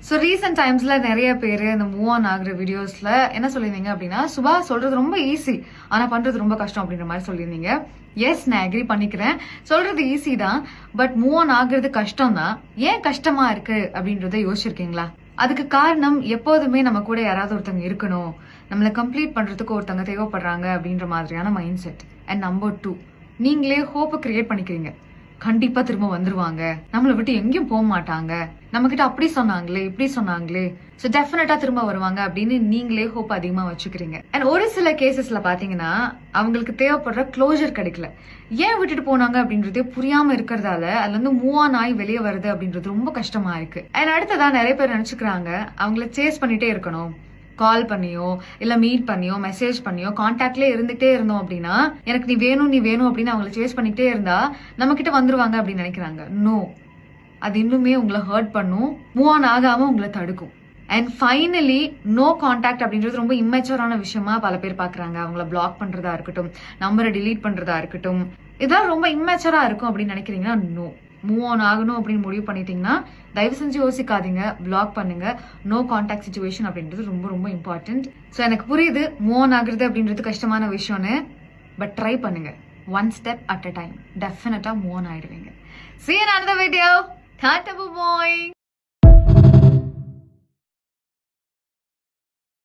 So recent டைம்ஸ்ல நிறைய பேர் இந்த மூவ் ஆன் ஆகுற வீடியோஸ்ல என்ன சொல்லியிருந்தீங்க அப்படின்னா, சுபா சொல்றது ரொம்ப ஈஸி ஆனா பண்றது ரொம்ப கஷ்டம் அப்படின்ற மாதிரி சொல்லியிருந்தீங்க. எஸ், நான் அக்ரி பண்ணிக்கிறேன். சொல்றது ஈஸி தான், பட் மூவ் ஆன் ஆகுறது கஷ்டம் தான். ஏன் கஷ்டமா இருக்கு அப்படின்றத யோசிச்சிருக்கீங்களா? அதுக்கு காரணம் எப்போதுமே நம்ம கூட யாராவது ஒருத்தங்க இருக்கணும், நம்மளை கம்ப்ளீட் பண்றதுக்கு ஒருத்தங்க தேவைப்படுறாங்க அப்படின்ற மாதிரியான மைண்ட் செட். அண்ட் நம்பர் 2, நீங்களே ஹோப்பை கிரியேட் பண்ணிக்கிறீங்க. கண்டிப்பா திரும்ப வந்துருவாங்க, நம்மளை விட்டு எங்கேயும் போக மாட்டாங்க, நம்ம கிட்ட அப்படி சொன்னாங்களே இப்படி சொன்னாங்களே, சோ டெஃபினட்டா திரும்ப வருவாங்க அப்படின்னு நீங்களே ஹோப் அதிகமா வச்சுக்கிறீங்க. அண்ட் ஒரு சில கேசஸ்ல பாத்தீங்கன்னா அவங்களுக்கு தேவைப்படுற க்ளோஷர் கிடைக்கல. ஏன் விட்டுட்டு போனாங்க அப்படின்றதே புரியாம இருக்கிறதால அதுல இருந்து மூவ் ஆன் ஆகி வெளியே வருது அப்படின்றது ரொம்ப கஷ்டமா இருக்கு. அண்ட் அடுத்ததா நிறைய பேர் நினைச்சுக்கிறாங்க அவங்கள சேஸ் பண்ணிட்டே இருக்கணும், கால் பண்ணியோ இல்ல மீட் பண்ணியோ மெசேஜ் பண்ணியோ கான்டாக்ட்லயே இருந்துட்டே இருந்தோம் அப்படின்னா, எனக்கு நீ வேணும் அப்படின்னு அவங்களை சேஸ் பண்ணிட்டே இருந்தா நம்ம கிட்ட வந்துருவாங்க அப்படின்னு நினைக்கிறாங்க. நோ, அது இன்னுமே உங்களை ஹர்ட் பண்ணும், மூவ் ஆன் ஆகாம உங்களை தடுக்கும். அண்ட் ஃபைனலி நோ கான்டாக்ட் அப்படின்றது ரொம்ப இம்மெச்சூரான விஷயமா பல பேர் பாக்குறாங்க. அவங்கள பிளாக் பண்றதா இருக்கட்டும், நம்பரை டிலீட் பண்றதா இருக்கட்டும், இதெல்லாம் ரொம்ப இம்மெச்சூரா இருக்கும் அப்படின்னு நினைக்கிறீங்கன்னா நோ. மூவ் ஆன் ஆகணும் அப்படின்னு முடிவு பண்ணிட்டீங்கன்னா தயவு செஞ்சு யோசிக்காதீங்க, பிளாக் பண்ணுங்க. நோ கான்டாக்ட் சிச்சுவேஷன் அப்படின்றது ரொம்ப ரொம்ப இம்பார்ட்டன்ட். ஸோ எனக்கு புரியுது மூவ் ஆன் ஆகுறது அப்படின்றது கஷ்டமான விஷயம்னு, பட் ட்ரை பண்ணுங்க. One step at a time. டெஃபினட்டா மூவ் ஆன் ஆயிடுவீங்க. See you in another video. Tata boy.